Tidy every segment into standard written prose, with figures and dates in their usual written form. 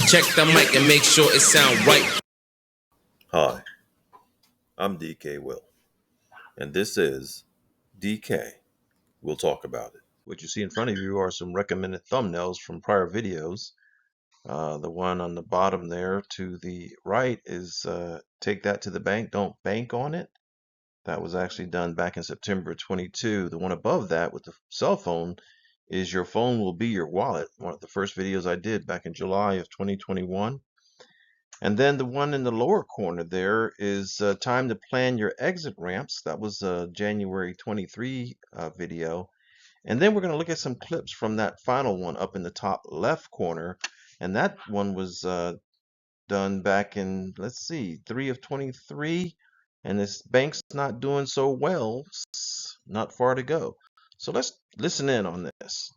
Check the mic and make sure it sound right. Hi, I'm DKWILL, and this is DK. We'll talk about it. What you see in front of you are some recommended thumbnails from prior videos. The one on the bottom there to the right is Take That to the Bank, Don't Bank on It. That was actually done back in September 22. The one above that with the cell phone is Your Phone Will Be Your Wallet, one of the first videos I did back in July of 2021. And then the one in the lower corner there is Time to Plan Your Exit Ramps. That was a January 23 video. And then we're going to look at some clips from that final one up in the top left corner. And that one was done back in, let's see, 3 of 23. And this bank's not doing so well. Not far to go. So let's listen in on this.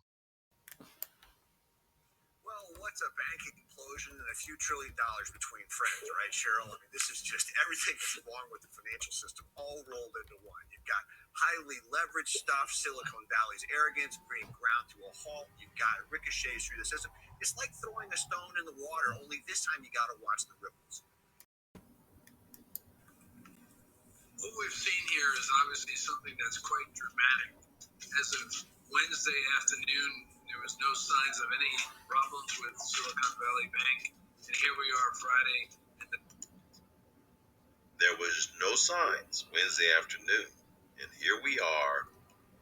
Well, what's a banking implosion and a few $1 trillion between friends, right, Cheryl? I mean, this is just everything that's wrong with the financial system all rolled into one. You've got highly leveraged stuff, Silicon Valley's arrogance being ground to a halt. You've got ricochets through the system. It's like throwing a stone in the water, only this time you got to watch the ripples. What we've seen here is obviously something that's quite dramatic. As of Wednesday afternoon, there was no signs of any problems with Silicon Valley Bank, and here we are Friday. There was no signs Wednesday afternoon, and here we are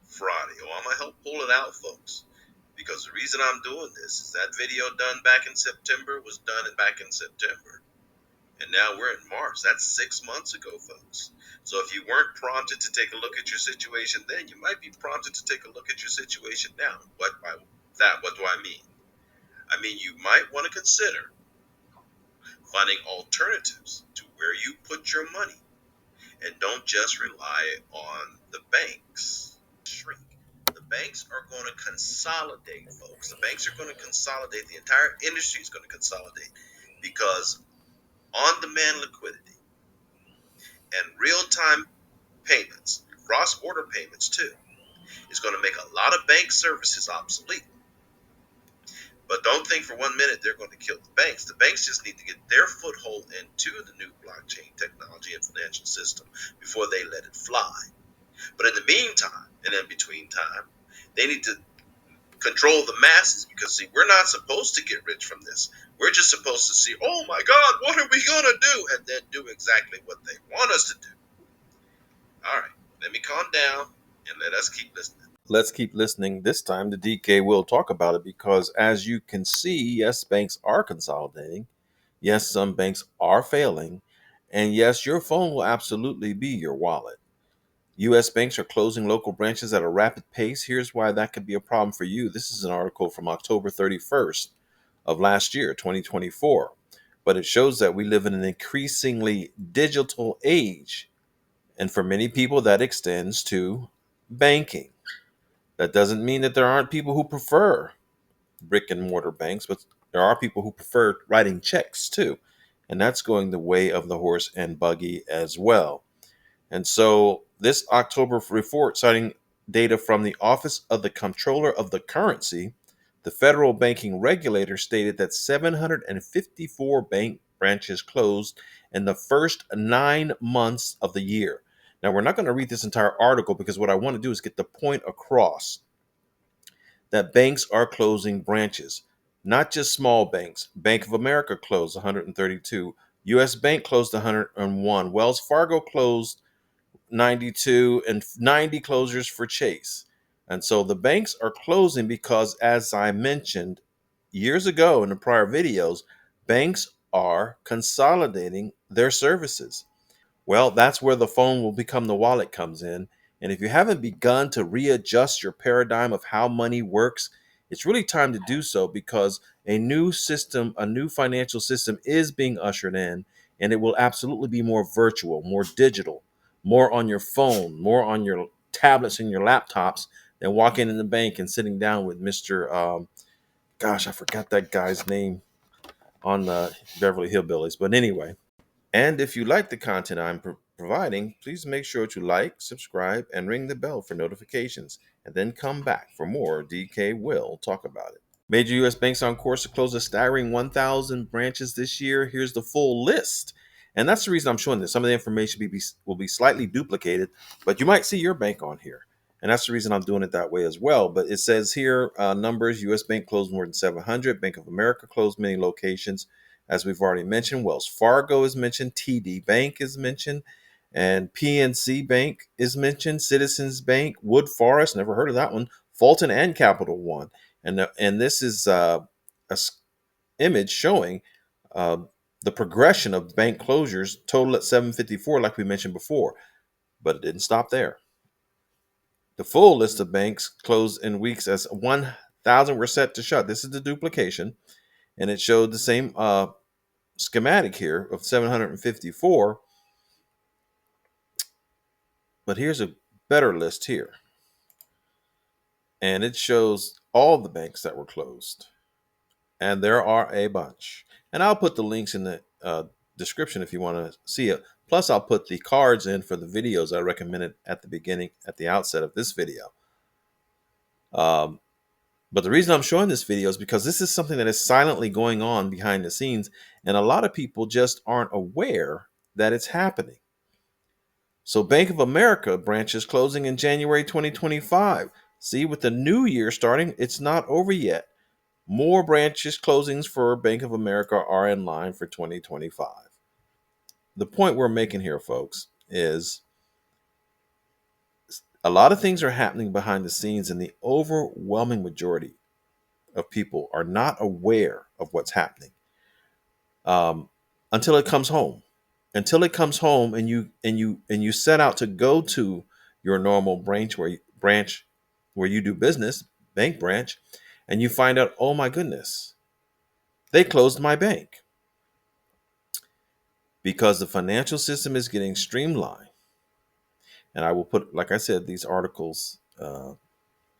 Friday. Oh, I'm going to help pull it out, folks, because the reason I'm doing this is that video done back in September was done back in September. And now we're in March. That's 6 months ago, folks. So if you weren't prompted to take a look at your situation then, you might be prompted to take a look at your situation now. What do I mean? I mean, you might want to consider finding alternatives to where you put your money. And don't just rely on the banks. Shrink. The banks are going to consolidate, folks. The banks are going to consolidate. The entire industry is going to consolidate because on-demand liquidity and real-time payments, cross-border payments too, is going to make a lot of bank services obsolete. But don't think for 1 minute they're going to kill the banks. The banks just need to get their foothold into the new blockchain technology and financial system before they let it fly. But in the meantime, and in between time, they need to control the masses because, see, we're not supposed to get rich from this. We're just supposed to see, oh my God, what are we going to do? And then do exactly what they want us to do. All right, let me calm down and let us keep listening. Let's keep listening. This time, the DK will talk about it because, as you can see, yes, banks are consolidating. Yes, some banks are failing. And yes, your phone will absolutely be your wallet. U.S. banks are closing local branches at a rapid pace. Here's why that could be a problem for you. This is an article from October 31st of last year, 2024. But it shows that we live in an increasingly digital age. And for many people, that extends to banking. That doesn't mean that there aren't people who prefer brick and mortar banks, but there are people who prefer writing checks too. And that's going the way of the horse and buggy as well. And so this October report, citing data from the Office of the Comptroller of the Currency, the federal banking regulator stated that 754 bank branches closed in the first 9 months of the year. Now, we're not going to read this entire article because what I want to do is get the point across that banks are closing branches, not just small banks. Bank of America closed 132. U.S. Bank closed 101. Wells Fargo closed 92, and 90 closures for Chase. And so the banks are closing because, as I mentioned years ago in the prior videos, banks are consolidating their services. Well, that's where the phone will become the wallet comes in. And if you haven't begun to readjust your paradigm of how money works, it's really time to do so because a new system, a new financial system is being ushered in, and it will absolutely be more virtual, more digital, more on your phone, more on your tablets and your laptops than walking in the bank and sitting down with Mr. I forgot that guy's name on the Beverly Hillbillies. But anyway, and if you like the content I'm providing, please make sure to like, subscribe, and ring the bell for notifications, and then come back for more DK Will Talk About It. Major U.S. banks are on course to close a staggering 1,000 branches this year. Here's the full list. And that's the reason I'm showing this. Some of the information will be slightly duplicated, but you might see your bank on here. And that's the reason I'm doing it that way as well. But it says here, numbers, U.S. Bank closed more than 700. Bank of America closed many locations. As we've already mentioned, Wells Fargo is mentioned. TD Bank is mentioned. And PNC Bank is mentioned. Citizens Bank, Wood Forest, never heard of that one. Fulton and Capital One. And this is image showing uh, the progression of bank closures total at 754, like we mentioned before. But it didn't stop there. The full list of banks closed in weeks as 1,000 were set to shut. This is the duplication, and it showed the same schematic here of 754. But here's a better list here, and it shows all the banks that were closed. And there are a bunch. And I'll put the links in the description if you want to see it. Plus, I'll put the cards in for the videos I recommended at the beginning, at the outset of this video. But the reason I'm showing this video is because this is something that is silently going on behind the scenes, and a lot of people just aren't aware that it's happening. So Bank of America branches closing in January 2025. See, with the new year starting, it's not over yet. More branches closings for Bank of America are in line for 2025. The point we're making here, folks, is a lot of things are happening behind the scenes, and the overwhelming majority of people are not aware of what's happening until it comes home. Until it comes home, and you set out to go to your normal branch where you do business, bank branch, and you find out, oh my goodness, they closed my bank. Because the financial system is getting streamlined. And I will put, like I said, these articles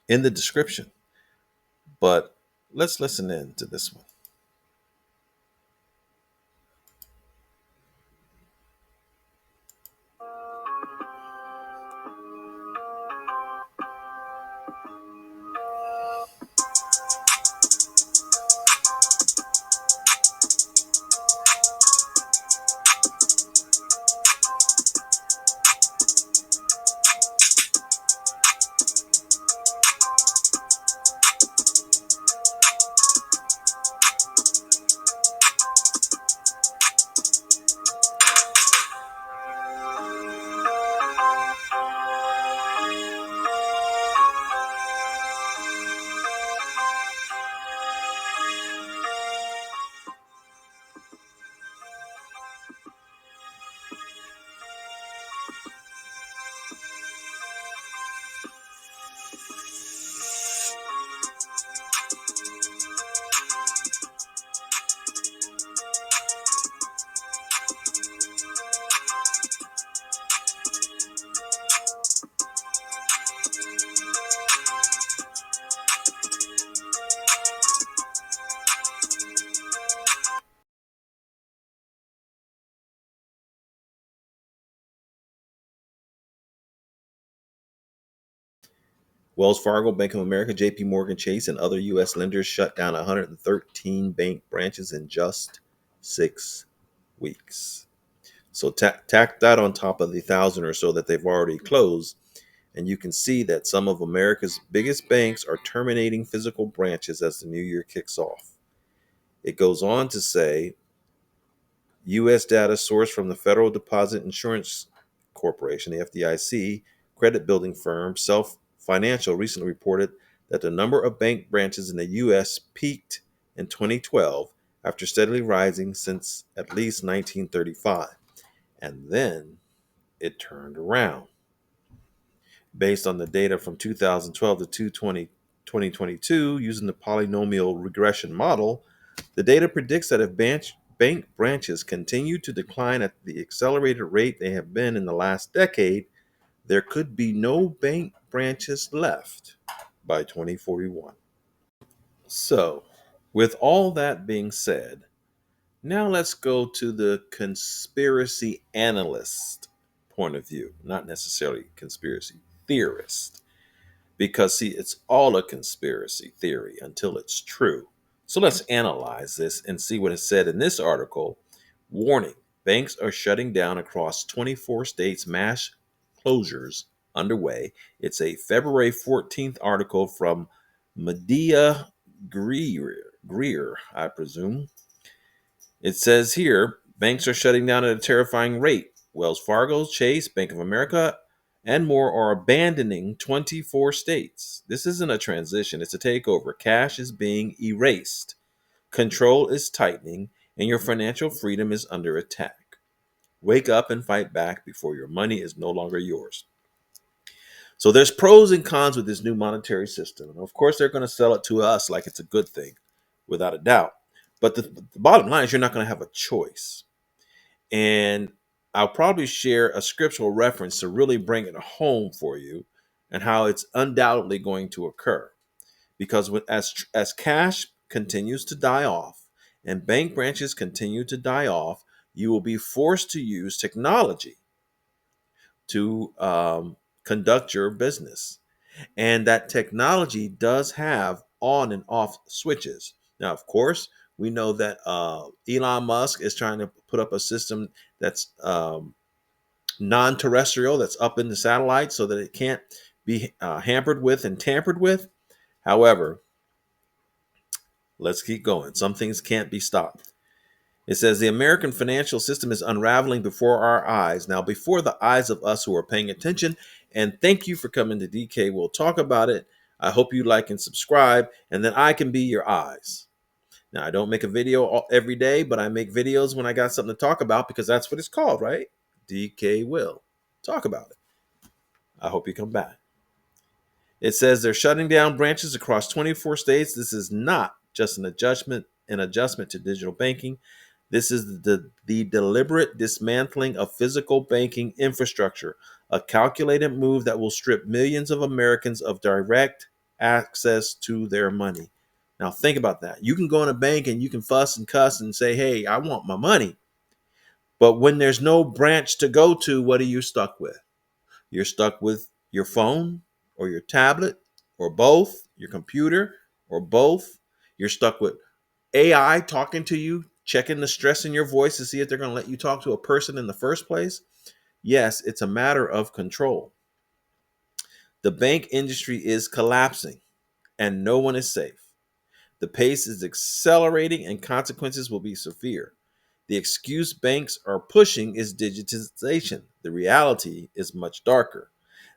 in the description. But let's listen in to this one. Wells Fargo, Bank of America, JPMorgan Chase, and other U.S. lenders shut down 113 bank branches in just 6 weeks. So tack that on top of the 1,000 or so that they've already closed, and you can see that some of America's biggest banks are terminating physical branches as the new year kicks off. It goes on to say, U.S. data sourced from the Federal Deposit Insurance Corporation, the FDIC, credit building firm Self Financial recently reported that the number of bank branches in the U.S. peaked in 2012 after steadily rising since at least 1935. And then it turned around. Based on the data from 2012 to 2022, using the polynomial regression model, the data predicts that if bank branches continue to decline at the accelerated rate they have been in the last decade, there could be no bank branches left by 2041. So, with all that being said, now let's go to the conspiracy analyst point of view, not necessarily conspiracy theorist. Because, see, it's all a conspiracy theory until it's true. So let's analyze this and see what is said in this article. Warning: banks are shutting down across 24 states, mass closures underway. It's a February 14th article from Medea Greer, I presume. It says here, banks are shutting down at a terrifying rate. Wells Fargo, Chase, Bank of America, and more are abandoning 24 states. This isn't a transition, it's a takeover. Cash is being erased. Control is tightening, and your financial freedom is under attack. Wake up and fight back before your money is no longer yours. So there's pros and cons with this new monetary system. And of course, they're going to sell it to us like it's a good thing, without a doubt. But the bottom line is you're not going to have a choice. And I'll probably share a scriptural reference to really bring it home for you and how it's undoubtedly going to occur. Because as cash continues to die off and bank branches continue to die off, you will be forced to use technology to conduct your business. And that technology does have on and off switches. Now, of course, we know that Elon Musk is trying to put up a system that's non-terrestrial, that's up in the satellite, so that it can't be hampered with and tampered with. However, let's keep going. Some things can't be stopped. It says the American financial system is unraveling before our eyes. Now, before the eyes of us who are paying attention. And thank you for coming to DK. We'll talk about it. I hope you like and subscribe, and then I can be your eyes. Now, I don't make a video every day, but I make videos when I got something to talk about, because that's what it's called, right? DK will talk about it. I hope you come back. It says they're shutting down branches across 24 states. This is not just an adjustment to digital banking. This is the deliberate dismantling of physical banking infrastructure, a calculated move that will strip millions of Americans of direct access to their money. Now, think about that. You can go in a bank and you can fuss and cuss and say, hey, I want my money. But when there's no branch to go to, what are you stuck with? You're stuck with your phone or your tablet or both, your computer or both. You're stuck with AI talking to you, checking the stress in your voice to see if they're going to let you talk to a person in the first place. Yes, it's a matter of control. The bank industry is collapsing and no one is safe. The pace is accelerating and consequences will be severe. The excuse banks are pushing is digitization. The reality is much darker.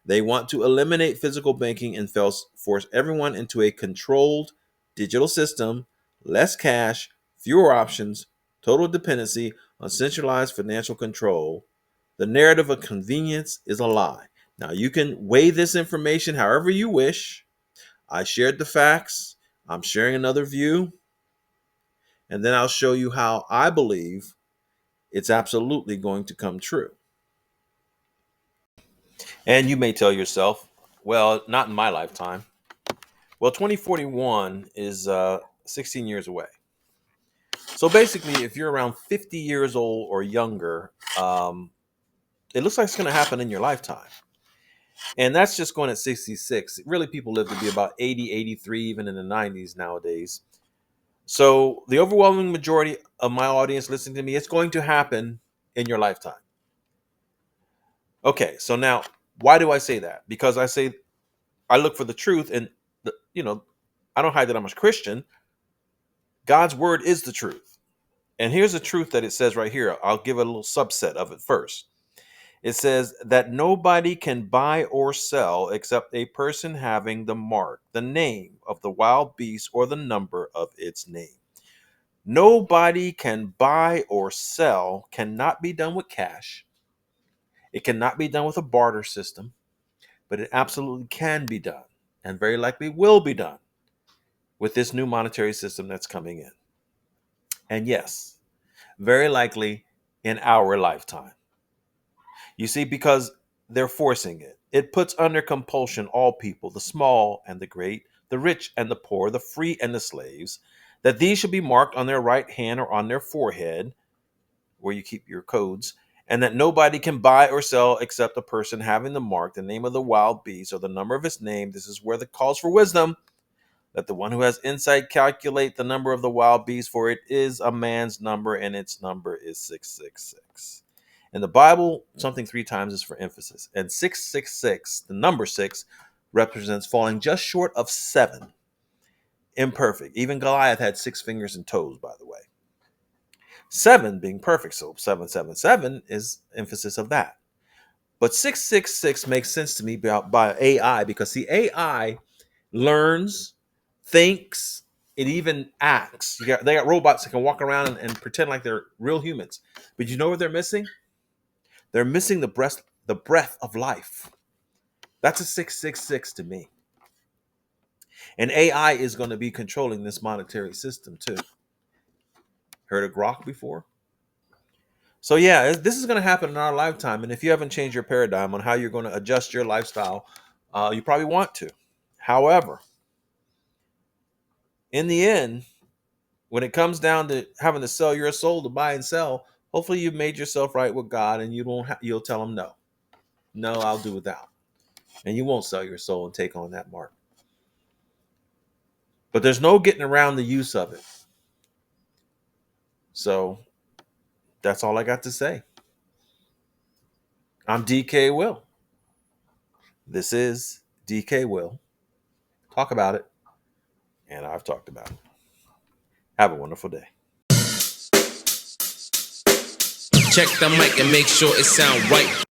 They want to eliminate physical banking and force everyone into a controlled digital system, less cash, fewer options, total dependency on centralized financial control. The narrative of convenience is a lie. Now, you can weigh this information however you wish. I shared the facts. I'm sharing another view. And then I'll show you how I believe it's absolutely going to come true. And you may tell yourself, well, not in my lifetime. Well, 2041 is 16 years away. So basically, if you're around 50 years old or younger, it looks like it's going to happen in your lifetime. And that's just going at 66. Really, people live to be about 80, 83, even in the 90s nowadays. So the overwhelming majority of my audience listening to me, it's going to happen in your lifetime. Okay, so now, why do I say that? Because I look for the truth, and I don't hide that I'm a Christian. God's word is the truth. And here's the truth that it says right here. I'll give a little subset of it first. It says that nobody can buy or sell except a person having the mark, the name of the wild beast, or the number of its name. Nobody can buy or sell, cannot be done with cash. It cannot be done with a barter system, but it absolutely can be done, and very likely will be done, with this new monetary system that's coming in. And yes, very likely in our lifetime. You see, because they're forcing it. It puts under compulsion all people, the small and the great, the rich and the poor, the free and the slaves, that these should be marked on their right hand or on their forehead, where you keep your codes, and that nobody can buy or sell except the person having the mark, the name of the wild beast, or the number of its name. This is where the calls for wisdom. Let the one who has insight calculate the number of the wild beast, for it is a man's number, and its number is 666. In the Bible, something 3 times is for emphasis. And 666, the number 6, represents falling just short of 7. Imperfect. Even Goliath had 6 fingers and toes, by the way. 7 being perfect, so 777 is emphasis of that. But 666 makes sense to me by AI, because the AI learns, thinks, it even acts. They got robots that can walk around and pretend like they're real humans. But you know what they're missing? They're missing the breath of life. That's a 666 to me. And AI is going to be controlling this monetary system too. Heard of Grok before? So yeah, this is going to happen in our lifetime. And if you haven't changed your paradigm on how you're going to adjust your lifestyle, you probably want to. However, in the end, when it comes down to having to sell your soul to buy and sell, hopefully you've made yourself right with God, and you'll tell him no. No, I'll do without. And you won't sell your soul and take on that mark. But there's no getting around the use of it. So that's all I got to say. I'm DK Will. This is DK Will. Talk about it. And I've talked about it. Have a wonderful day. Check the mic and make sure it sound right.